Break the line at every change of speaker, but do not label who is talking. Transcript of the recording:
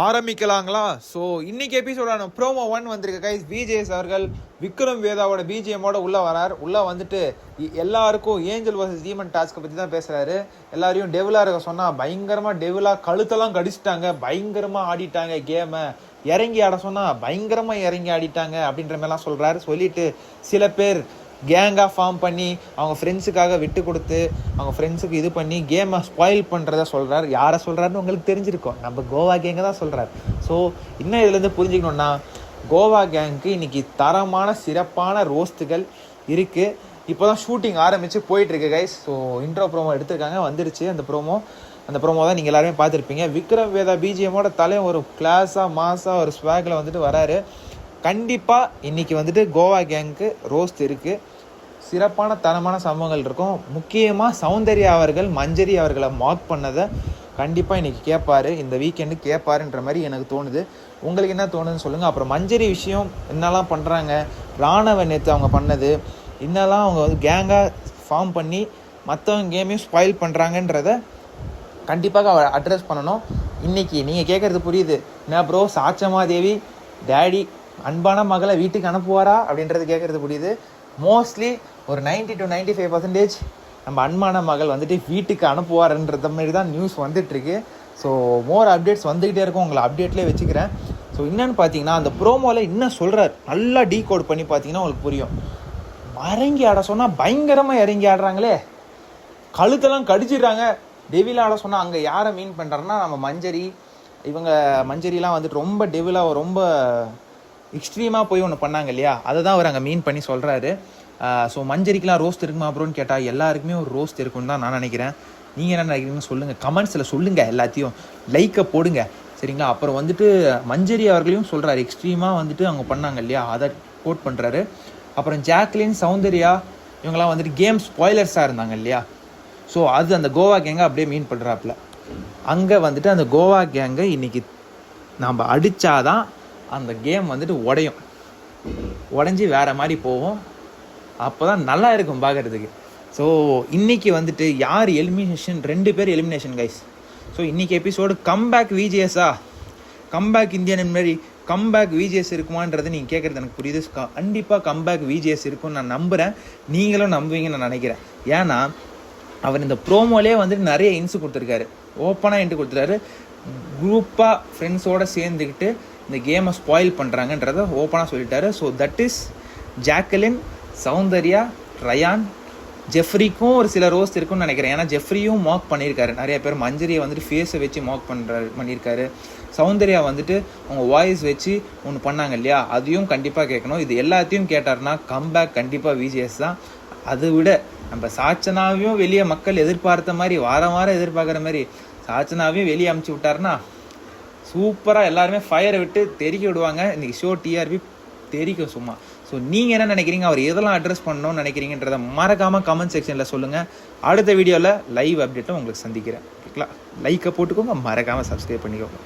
ஆரம்பிக்கலாங்களா? ஸோ இன்னைக்கு எபிசோடான ப்ரோமோ 1 வந்திருக்கு கைஸ். விஜேஎஸ் அவர்கள் விக்ரம் வேதாவோட பிஜிஎம்மோட உள்ளே வரார். உள்ளே வந்துட்டு எல்லாருக்கும் ஏஞ்சல் வர்சஸ் டீமன் டாஸ்க்கை பற்றி தான் பேசுகிறாரு. எல்லாரையும் டெவிலாக இருக்க சொன்னால் பயங்கரமாக டெவிலாக கழுத்தெல்லாம் கடிச்சிட்டாங்க, பயங்கரமாக ஆடிட்டாங்க கேமை. இறங்கி ஆட சொன்னால் பயங்கரமாக இறங்கி ஆடிட்டாங்க அப்படின்ற மாதிரிலாம் சொல்கிறாரு. சொல்லிட்டு சில பேர் கேங்காக ஃபார்ம் பண்ணி அவங்க ஃப்ரெண்ட்ஸுக்காக விட்டு கொடுத்து அவங்க ஃப்ரெண்ட்ஸுக்கு இது பண்ணி கேமை ஸ்பாயில் பண்ணுறத சொல்கிறார். யாரை சொல்கிறாருன்னு உங்களுக்கு தெரிஞ்சிருக்கோம், நம்ம கோவா கேங்கை தான் சொல்கிறார். ஸோ இன்னும் இதுலேருந்து புரிஞ்சுக்கணுன்னா கோவா கேங்க்கு இன்றைக்கி தரமான சிறப்பான ரோஸ்ட்டுகள் இருக்குது. இப்போ தான் ஷூட்டிங் ஆரம்பித்து போயிட்டுருக்கு கைஸ். ஸோ இன்ட்ரோ ப்ரோமோ எடுத்திருக்காங்க, வந்துடுச்சு அந்த ப்ரோமோ தான் நீங்கள் எல்லாருமே பார்த்துருப்பீங்க. விக்ரம் வேதா பிஜிஎம்மோட தலையும் ஒரு கிளாஸாக மாஸாக ஒரு ஸ்வாகில் வந்துட்டு வராரு. கண்டிப்பாக இன்றைக்கி வந்துட்டு கோவா கேங்க்கு ரோஸ்ட் இருக்குது. சிறப்பான தரமான சம்பவங்கள் இருக்கும். முக்கியமாக சௌந்தர்யா அவர்கள் மஞ்சரி அவர்களை மார்க் பண்ணதை கண்டிப்பாக இன்றைக்கி கேட்பார், இந்த வீக்கெண்டு கேட்பாருன்ற மாதிரி எனக்கு தோணுது. உங்களுக்கு என்ன தோணுதுன்னு சொல்லுங்கள். அப்புறம் மஞ்சரி விஷயம் என்னெல்லாம் பண்ணுறாங்க, ராணவ நேற்று அவங்க பண்ணது இன்னெல்லாம் அவங்க வந்து கேங்காக ஃபார்ம் பண்ணி மற்றவங்க கேமையும் ஸ்பாயில் பண்ணுறாங்கன்றத கண்டிப்பாக அவரை அட்ரஸ் பண்ணணும். இன்றைக்கி நீங்கள் கேட்குறது புரியுது. என்ன ப்ரோ, சாச்சமாதேவி டேடி அன்பான மகளை வீட்டுக்கு அனுப்புவாரா அப்படின்றது கேட்குறது புரியுது. மோஸ்ட்லி ஒரு 90 to 95% நம்ம அன்பான மகள் வந்துட்டு வீட்டுக்கு அனுப்புவார்ன்ற மாதிரி தான் நியூஸ் வந்துட்டுருக்கு. ஸோ மோர் அப்டேட்ஸ் வந்துக்கிட்டே இருக்கும், உங்களை அப்டேட்லேயே வச்சுக்கிறேன். ஸோ என்னென்னு பார்த்தீங்கன்னா அந்த ப்ரோமோவில் இன்னும் சொல்கிறார், நல்லா டீகோட் பண்ணி பார்த்தீங்கன்னா உங்களுக்கு புரியும். இறங்கி ஆட சொன்னால் பயங்கரமாக இறங்கி ஆடுறாங்களே, கழுத்தெல்லாம் கடிச்சிடுறாங்க. டெவில ஆட சொன்னால் அங்கே யாரை மீன் பண்ணுறாருன்னா நம்ம மஞ்சரிலாம் வந்துட்டு ரொம்ப டெவிலாக ரொம்ப எக்ஸ்ட்ரீமாக போய் ஒன்று பண்ணாங்க இல்லையா, அதை தான் அவர் அங்கே மீன் பண்ணி சொல்கிறாரு. ஸோ மஞ்சரிக்கெலாம் ரோஸ்ட் இருக்குமா அப்புறம்னு கேட்டால் எல்லாருக்குமே ஒரு ரோஸ்ட் இருக்குன்னு தான் நான் நினைக்கிறேன். நீங்கள் என்ன நினைக்கிறீங்கன்னு சொல்லுங்கள், கமெண்ட்ஸில் சொல்லுங்கள், எல்லாத்தையும் லைக்கை போடுங்க சரிங்களா. அப்புறம் வந்துட்டு மஞ்சரி அவர்களையும் சொல்கிறாரு, எக்ஸ்ட்ரீமாக வந்துட்டு அவங்க பண்ணாங்க இல்லையா, அதை கோட் பண்ணுறாரு. அப்புறம் ஜாக்லின் சௌந்தர்யா இவங்கெல்லாம் வந்துட்டு கேம் ஸ்பாய்லர்ஸாக இருந்தாங்க இல்லையா, ஸோ அது அந்த கோவா கேங்கை அப்படியே மீன் பண்ணுறாப்புல. அங்கே வந்துட்டு அந்த கோவா கேங்கை இன்றைக்கி நம்ம அடித்தாதான் அந்த கேம் வந்துட்டு உடஞ்சி வேறு மாதிரி போகும், அப்போ தான் நல்லா இருக்கும் பார்க்குறதுக்கு. ஸோ இன்றைக்கி வந்துட்டு யார் எலிமினேஷன், 2 பேர் எலிமினேஷன் கைஸ். ஸோ இன்றைக்கி எபிசோடு கம்பேக் விஜிஎஸ்ஸா, கம்பேக் இந்தியன் மாதிரி கம்பேக் விஜிஎஸ் இருக்குமான்றது நீங்கள் கேட்குறது எனக்கு புரியுது. கண்டிப்பாக கம்பேக் விஜிஎஸ் இருக்கும்னு நான் நம்புகிறேன், நீங்களும் நம்புவீங்கன்னு நான் நினைக்கிறேன். ஏன்னா அவர் இந்த ப்ரோமோலே வந்துட்டு நிறைய இன்ஸு கொடுத்துருக்காரு, ஓப்பனாக இன்ட்டு கொடுத்துருக்காரு. குரூப்பாக ஃப்ரெண்ட்ஸோடு சேர்ந்துக்கிட்டு இந்த கேமை ஸ்பாயில் பண்ணுறாங்கன்றத ஓப்பனாக சொல்லிட்டாரு. So that is Jacqueline, Soundarya, Rayan, ஜெஃப்ரிக்கும் ஒரு சில ரோஸ்ட் இருக்குன்னு நினைக்கிறேன். ஏன்னா ஜெஃப்ரியும் மார்க் பண்ணியிருக்காரு, நிறைய பேர் மஞ்சரியை வந்துட்டு ஃபேஸை வச்சு மார்க் பண்ணியிருக்காரு. சௌந்தர்யா வந்துட்டு அவங்க வாய்ஸ் வச்சு ஒன்று பண்ணாங்க இல்லையா, அதையும் கண்டிப்பாக கேட்கணும். இது எல்லாத்தையும் கேட்டார்னா கம்பேக் கண்டிப்பாக விஜிஎஸ் தான். அதை விட நம்ம சாச்சனாவையும் வெளியே மக்கள் எதிர்பார்த்த மாதிரி வாரம் எதிர்பார்க்குற மாதிரி சாச்சனாவையும் வெளியே அமுச்சு விட்டாருன்னா சூப்பராக எல்லாருமே ஃபயரை விட்டு தெறிக்க விடுவாங்க. இன்றைக்கி ஷோ டிஆர்பி தெரிக்கும் சும்மா. ஸோ நீங்கள் என்ன நினைக்கிறீங்க, அவர் எதெல்லாம் அட்ரஸ் பண்ணணும்னு நினைக்கிறீங்கன்றதை மறக்காமல் கமெண்ட் செக்ஷனில் சொல்லுங்கள். அடுத்த வீடியோவில் லைவ் அப்டேட்டும் உங்களுக்கு சந்திக்கிறேன். ஓகேங்களா, லைக்கை போட்டுக்கோங்க, மறக்காமல் சப்ஸ்கிரைப் பண்ணிக்கோங்க.